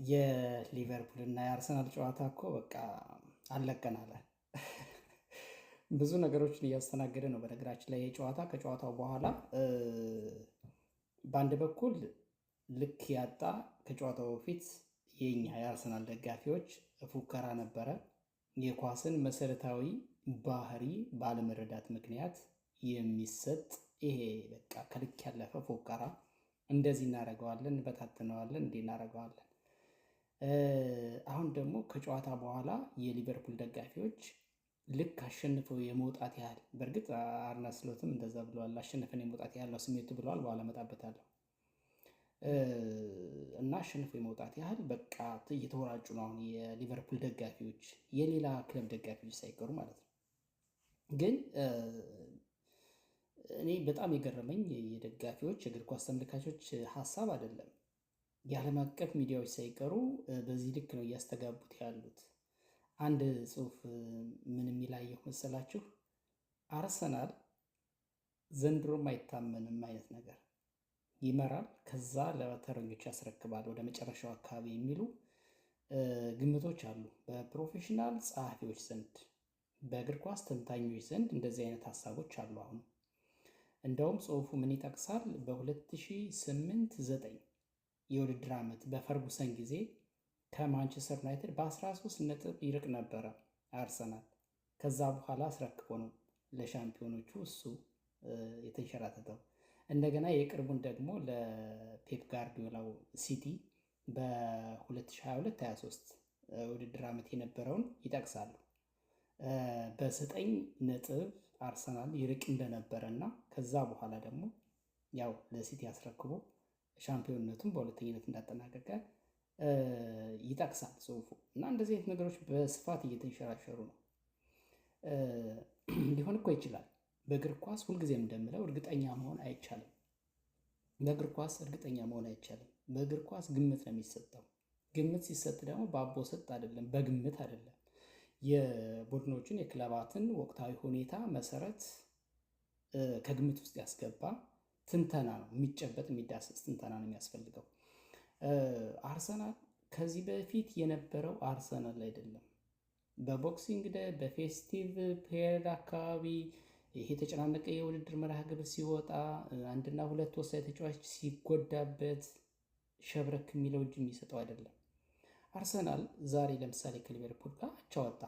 የሊቨርፑል እና የአርሰናል ጨዋታ እኮ በቃ አለቀን አለ። ብዙ ነገሮችን እያስተናገደ ነው። በነገራችን ላይ የጨዋታ ከጨዋታው በኋላ በአንድ በኩል ልክ ያጣ ከጨዋታው በፊት የኛ የአርሰናል ደጋፊዎች ፉከራ ነበረ። የኳስን መሰረታዊ ባህሪ ባለመረዳት ምክንያት የሚሰጥ ይሄ በቃ ከልክ ያለፈ ፉከራ። እንደዚህ እናደርገዋለን፣ እንበታትነዋለን፣ እንዲህ እናደርገዋለን። አሁን ደግሞ ከጨዋታ በኋላ የሊቨርፑል ደጋፊዎች ልክ አሸንፈው የመውጣት ያህል፣ በእርግጥ አርነ ስሎትም እንደዛ ብለዋል፣ አሸንፈን የመውጣት ያህል ነው ስሜቱ ብለዋል። በኋላ እመጣበታለሁ። እና አሸንፈው የመውጣት ያህል በቃ እየተወራጩ ነው አሁን የሊቨርፑል ደጋፊዎች፣ የሌላ ክለብ ደጋፊዎች ሳይቀሩ ማለት ነው። ግን እኔ በጣም የገረመኝ የደጋፊዎች የእግር ኳስ ተመልካቾች ሀሳብ አይደለም። የዓለም አቀፍ ሚዲያዎች ሳይቀሩ በዚህ ልክ ነው እያስተጋቡት ያሉት። አንድ ጽሁፍ ምን የሚላየው መሰላችሁ? አርሰናል ዘንድሮም አይታመንም አይነት ነገር ይመራል፣ ከዛ ለተረኞች ያስረክባል ወደ መጨረሻው አካባቢ የሚሉ ግምቶች አሉ። በፕሮፌሽናል ጸሐፊዎች ዘንድ፣ በእግር ኳስ ተንታኞች ዘንድ እንደዚህ አይነት ሀሳቦች አሉ። አሁን እንደውም ጽሁፉ ምን ይጠቅሳል? በ2008-9 የውድድር ዓመት በፈርጉሰን ጊዜ ከማንቸስተር ዩናይትድ በ13 ነጥብ ይርቅ ነበረ አርሰናል። ከዛ በኋላ አስረክቦ ነው ለሻምፒዮኖቹ እሱ የተንሸራተተው። እንደገና የቅርቡን ደግሞ ለፔፕ ጋርዲዮላው ሲቲ በ2022-23 ውድድር ዓመት የነበረውን ይጠቅሳሉ። በ9 ነጥብ አርሰናል ይርቅ እንደነበረ እና ከዛ በኋላ ደግሞ ያው ለሲቲ አስረክቦ ሻምፒዮንነቱን በሁለተኝነት እንዳጠናቀቀ ይጠቅሳል ጽሁፉ። እና እንደዚህ አይነት ነገሮች በስፋት እየተንሸራሸሩ ነው። ሊሆን እኮ ይችላል። በእግር ኳስ ሁልጊዜም እንደምለው እርግጠኛ መሆን አይቻልም። በእግር ኳስ እርግጠኛ መሆን አይቻልም። በእግር ኳስ ግምት ነው የሚሰጠው። ግምት ሲሰጥ ደግሞ በአቦ ሰጥ አይደለም፣ በግምት አይደለም። የቡድኖችን የክለባትን ወቅታዊ ሁኔታ መሰረት ከግምት ውስጥ ያስገባ ትንተና ነው። የሚጨበጥ የሚዳሰስ ትንተና ነው የሚያስፈልገው። አርሰናል ከዚህ በፊት የነበረው አርሰናል አይደለም። በቦክሲንግ ደ በፌስቲቭ ፔሪድ አካባቢ ይሄ የተጨናነቀ የውድድር መርሃ ግብር ሲወጣ አንድና ሁለት ወሳኝ ተጫዋች ሲጎዳበት ሸብረክ የሚለው እጅ የሚሰጠው አይደለም። አርሰናል ዛሬ ለምሳሌ ከሊቨርፑል ጋር አቻ ወጣ።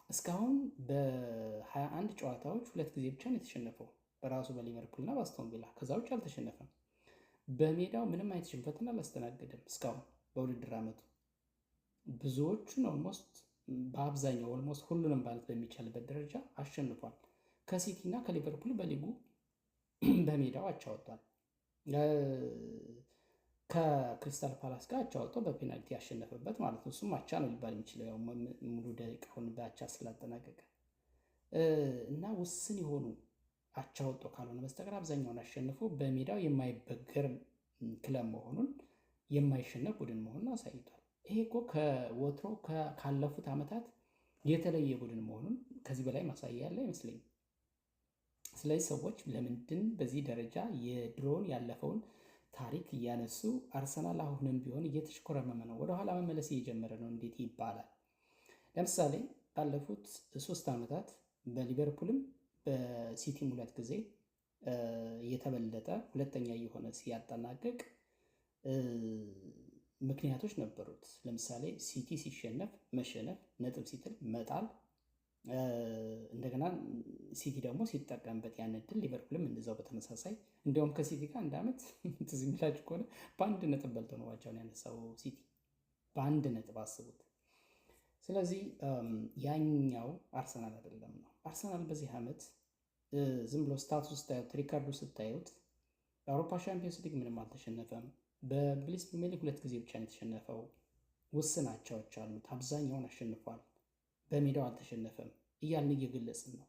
እስካሁን በ21 ጨዋታዎች 2 ጊዜ ብቻ ነው የተሸነፈው፣ በራሱ በሊቨርፑልና በአስቶን ቪላ። ከዛ ውጭ አልተሸነፈም። በሜዳው ምንም አይነት ሽንፈትን አላስተናገደም እስካሁን በውድድር ዓመቱ። ብዙዎቹን ኦልሞስት በአብዛኛው ኦልሞስት ሁሉንም ማለት በሚቻልበት ደረጃ አሸንፏል። ከሲቲ እና ከሊቨርፑል በሊጉ በሜዳው አቻ ወጥቷል። ከክሪስታል ፓላስ ጋር አቻ ወጥቶ በፔናልቲ ያሸነፈበት ማለት ነው። እሱም አቻ ነው ሊባል የሚችለው ያው ሙሉ ደቂቃውን በአቻ ስላጠናቀቀ እና ውስን የሆኑ አቻ ወጥቶ ካልሆነ በስተቀር አብዛኛውን አሸንፎ በሜዳው የማይበገር ክለብ መሆኑን፣ የማይሸነፍ ቡድን መሆኑን አሳይቷል። ይሄ እኮ ከወትሮ ካለፉት ዓመታት የተለየ ቡድን መሆኑን ከዚህ በላይ ማሳያ ያለ አይመስለኝም። ስለዚህ ሰዎች ለምንድን በዚህ ደረጃ የድሮውን ያለፈውን ታሪክ እያነሱ አርሰናል አሁንም ቢሆን እየተሽኮረመመ ነው፣ ወደኋላ መመለስ እየጀመረ ነው እንዴት ይባላል? ለምሳሌ ባለፉት 3 ዓመታት በሊቨርፑልም በሲቲም 2 ጊዜ እየተበለጠ ሁለተኛ የሆነ ሲያጠናቅቅ ምክንያቶች ነበሩት። ለምሳሌ ሲቲ ሲሸነፍ መሸነፍ፣ ነጥብ ሲጥል መጣል፣ እንደገና ሲቲ ደግሞ ሲጠቀምበት ያን እድል ሊቨርፑልም እንደዛው በተመሳሳይ። እንዲያውም ከሲቲ ጋር አንድ ዓመት ትዝ የሚላችሁ ከሆነ በ1 ነጥብ በልጦ ነው ዋንጫውን ያነሳው ሲቲ፣ በ1 ነጥብ አስቡት። ስለዚህ ያኛው አርሰናል አይደለም ነው። አርሰናል በዚህ ዓመት ዝም ብሎ ስታቱስ ስታዩት፣ ሪካርዱ ስታዩት የአውሮፓ ሻምፒዮንስ ሊግ ምንም አልተሸነፈም። በእንግሊዝ ፕሪሚየር ሊግ 2 ጊዜ ብቻ ነው የተሸነፈው። ውስን አቻዎች አሉት፣ አብዛኛውን አሸንፏል። በሜዳው አልተሸነፈም እያልን እየገለጽን ነው።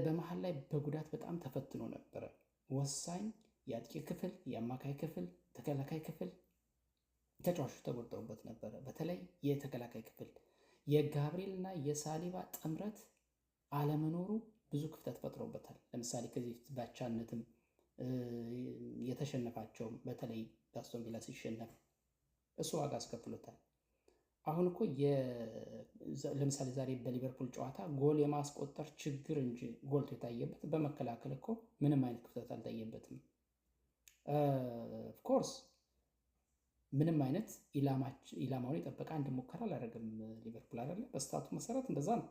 በመሀል ላይ በጉዳት በጣም ተፈትኖ ነበረ። ወሳኝ የአጥቂ ክፍል፣ የአማካይ ክፍል፣ ተከላካይ ክፍል ተጫዋቾች ተጎድተውበት ነበረ። በተለይ የተከላካይ ክፍል የጋብሪኤል እና የሳሊባ ጥምረት አለመኖሩ ብዙ ክፍተት ፈጥሮበታል። ለምሳሌ ከዚህ በፊት ባቻነትም የተሸነፋቸውም በተለይ በአስቶን ቪላ ሲሸነፍ እሱ ዋጋ አስከፍሎታል። አሁን እኮ ለምሳሌ ዛሬ በሊቨርፑል ጨዋታ ጎል የማስቆጠር ችግር እንጂ ጎልቶ የታየበት በመከላከል እኮ ምንም አይነት ክፍተት አልታየበትም። ኦፍኮርስ ምንም አይነት ኢላማውን የጠበቀ አንድ ሙከራ አላደረግም ሊቨርፑል አይደለ? በስታቱ መሰረት እንደዛ ነው።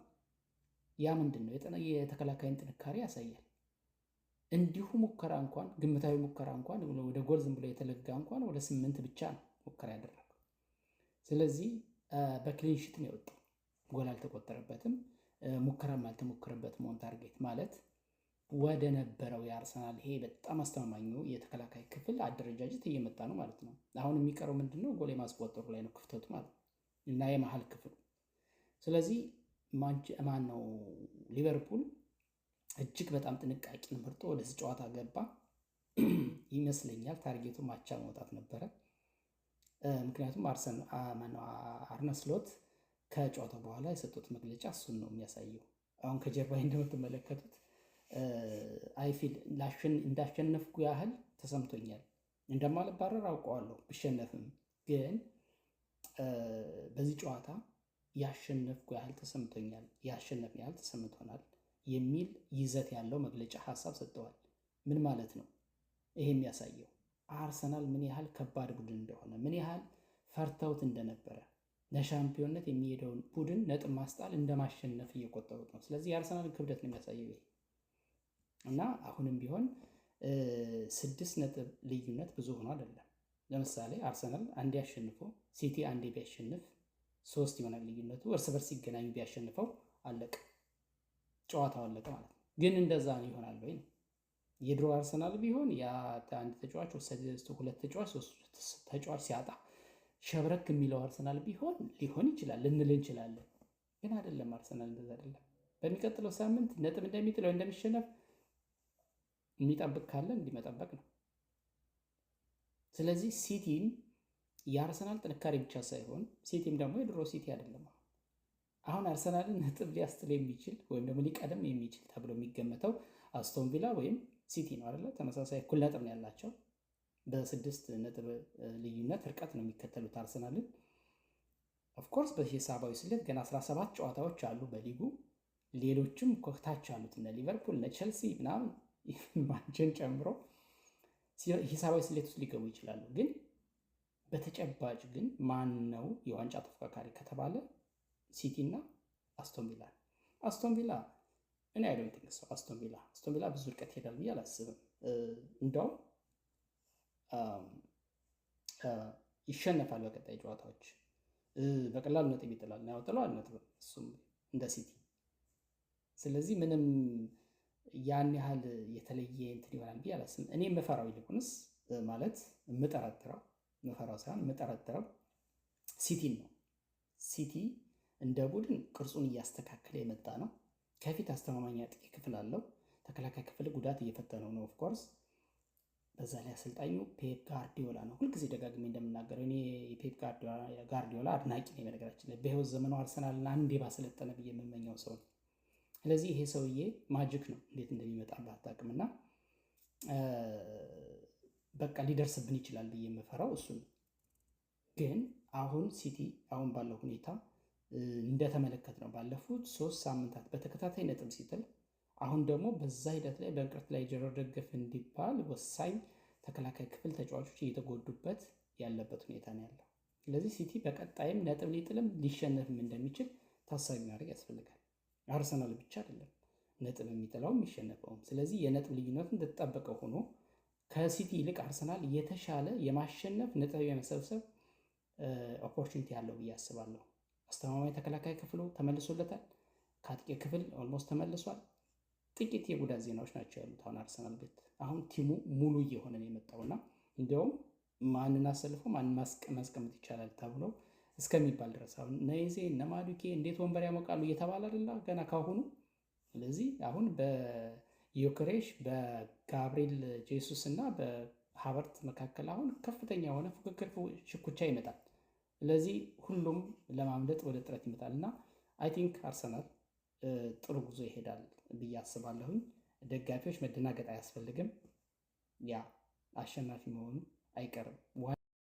ያ ምንድን ነው? የተከላካይን ጥንካሬ ያሳያል። እንዲሁ ሙከራ እንኳን ግምታዊ ሙከራ እንኳን ወደ ጎል ዝም ብሎ የተለጋ እንኳን ወደ 8 ብቻ ነው ሙከራ ያደረገው። ስለዚህ በክሊንሺት ነው የወጣው። ጎል አልተቆጠረበትም፣ ሙከራም አልተሞከረበትም። ኦን ታርጌት ማለት ወደ ነበረው የአርሰናል ይሄ በጣም አስተማማኙ የተከላካይ ክፍል አደረጃጀት እየመጣ ነው ማለት ነው። አሁን የሚቀረው ምንድነው? ጎል የማስቆጠሩ ላይ ነው ክፍተቱ ማለት ነው እና የመሀል ክፍሉ። ስለዚህ ማን ነው ሊቨርፑል እጅግ በጣም ጥንቃቄን መርጦ ወደዚህ ጨዋታ ገባ ይመስለኛል። ታርጌቱ ማቻ መውጣት ነበረ። ምክንያቱም አርነ ስሎት ከጨዋታው በኋላ የሰጡት መግለጫ እሱን ነው የሚያሳየው። አሁን ከጀርባ እንደምትመለከቱት አይፊል እንዳሸነፍኩ ያህል ተሰምቶኛል። እንደማልባረር አውቀዋለሁ ብሸነፍም፣ ግን በዚህ ጨዋታ ያሸነፍኩ ያህል ተሰምቶኛል፣ ያሸነፍን ያህል ተሰምቶናል የሚል ይዘት ያለው መግለጫ ሀሳብ ሰጥተዋል። ምን ማለት ነው? ይሄ የሚያሳየው አርሰናል ምን ያህል ከባድ ቡድን እንደሆነ፣ ምን ያህል ፈርተውት እንደነበረ፣ ለሻምፒዮንነት የሚሄደውን ቡድን ነጥብ ማስጣል እንደማሸነፍ እየቆጠሩት ነው። ስለዚህ የአርሰናል ክብደት ነው የሚያሳየው ይሄ እና አሁንም ቢሆን 6 ነጥብ ልዩነት ብዙ ሆኖ አይደለም። ለምሳሌ አርሰናል አንዴ አሸንፎ ሲቲ አንዴ ቢያሸንፍ 3 ይሆናል ልዩነቱ። እርስ በርስ ሲገናኙ ቢያሸንፈው አለቀ፣ ጨዋታው አለቀ ማለት ነው። ግን እንደዛ ይሆናል ወይ ነው? የድሮ አርሰናል ቢሆን አንድ ተጫዋች ወሰደ 2 ተጫዋች 3 ተጫዋች ሲያጣ ሸብረክ የሚለው አርሰናል ሊሆን ይችላል ልንል እንችላለን። ግን አይደለም፣ አርሰናል እንደዛ አይደለም። በሚቀጥለው ሳምንት ነጥብ እንደሚጥለው እንደሚሸነፍ የሚጠብቅ ካለ እንዲመጠበቅ ነው። ስለዚህ ሲቲም የአርሰናል ጥንካሬ ብቻ ሳይሆን ሲቲም ደግሞ የድሮ ሲቲ አይደለም። አሁን አርሰናልን ነጥብ ሊያስጥል የሚችል ወይም ደግሞ ሊቀደም የሚችል ተብሎ የሚገመተው አስቶን ቪላ ወይም ሲቲ ነው አይደለ? ተመሳሳይ እኩል ነጥብ ነው ያላቸው። በ6 ነጥብ ልዩነት ርቀት ነው የሚከተሉት አርሰናልን። ኦፍኮርስ በሂሳባዊ ስሌት ገና 17 ጨዋታዎች አሉ በሊጉ። ሌሎችም ኮታች አሉት እነ ሊቨርፑል እነ ቸልሲ ምናምን ማንቸን ጨምሮ ሂሳባዊ ስሌት ውስጥ ሊገቡ ይችላሉ። ግን በተጨባጭ ግን ማን ነው የዋንጫ ተፎካካሪ ከተባለ ሲቲ እና አስቶን ቪላ። አስቶን ቪላ እኔ አይዶንት ቲንክ ሶ አስቶን ቪላ ብዙ ርቀት ይሄዳል ብዬ አላስብም። እንደውም ይሸነፋል በቀጣይ ጨዋታዎች፣ በቀላሉ ነጥብ ይጥላል ነው ያወጣው ነጥብ እሱም እንደ ሲቲ። ስለዚህ ምንም ያን ያህል የተለየ እንትን ይሆናል ብዬ አላስብም። እኔ የምፈራው ይልቁንስ ማለት መፈራው ሳይሆን የምጠረጥረው ሲቲን ነው። ሲቲ እንደ ቡድን ቅርጹን እያስተካከለ የመጣ ነው። ከፊት አስተማማኝ አጥቂ ክፍል አለው። ተከላካይ ክፍል ጉዳት እየፈተነው ነው ኦፍኮርስ። በዛ ላይ አሰልጣኙ ፔፕ ጋርዲዮላ ነው። ሁልጊዜ ደጋግሜ እንደምናገረው እኔ የፔፕ ጋርዲዮላ አድናቂ ነኝ። በነገራችን ላይ በህይወት ዘመኑ አርሰናልን አንዴ ባሰለጠነ ብዬ የምመኘው ሰው ነው። ስለዚህ ይሄ ሰውዬ ማጅክ ነው፣ እንዴት እንደሚመጣበት አታውቅምና በቃ ሊደርስብን ይችላል ብዬ የምፈራው እሱ ነው። ግን አሁን ሲቲ አሁን ባለው ሁኔታ እንደተመለከት ነው ባለፉት 3 ሳምንታት በተከታታይ ነጥብ ሲጥል፣ አሁን ደግሞ በዛ ሂደት ላይ በእንቅርት ላይ ጆሮ ደግፍ እንዲባል ወሳኝ ተከላካይ ክፍል ተጫዋቾች እየተጎዱበት ያለበት ሁኔታ ነው ያለው። ስለዚህ ሲቲ በቀጣይም ነጥብ ሊጥልም ሊሸነፍም እንደሚችል ታሳቢ ማድረግ ያስፈልጋል። አርሰናል ብቻ አይደለም ነጥብ የሚጥለውም የሚሸነፈውም። ስለዚህ የነጥብ ልዩነቱ እንደተጠበቀ ሆኖ ከሲቲ ይልቅ አርሰናል የተሻለ የማሸነፍ ነጥብ የመሰብሰብ ኦፖርቹኒቲ ያለው ብዬ አስባለሁ። አስተማማኝ ተከላካይ ክፍሉ ተመልሶለታል። ከአጥቂ ክፍል ኦልሞስት ተመልሷል። ጥቂት የጉዳት ዜናዎች ናቸው ያሉት አሁን አርሰናል ቤት። አሁን ቲሙ ሙሉ እየሆነ ነው የመጣውና እንዲያውም ማንን አሰልፎ ማንን ማስቀመጥ ይቻላል ተብሎ እስከሚባል ድረስ አሁን ነይዜ እነ ማዱኬ እንዴት ወንበር ያሞቃሉ እየተባለ አይደለ ገና ካሁኑ። ስለዚህ አሁን በዮክሬሽ በጋብሪኤል ጄሱስ እና በሃቨርት መካከል አሁን ከፍተኛ የሆነ ፉክክር ሽኩቻ ይመጣል። ስለዚህ ሁሉም ለማምለጥ ወደ ጥረት ይመጣል እና አይ ቲንክ አርሰናል ጥሩ ጉዞ ይሄዳል ብዬ አስባለሁኝ። ደጋፊዎች መደናገጥ አያስፈልግም። ያ አሸናፊ መሆኑ አይቀርም።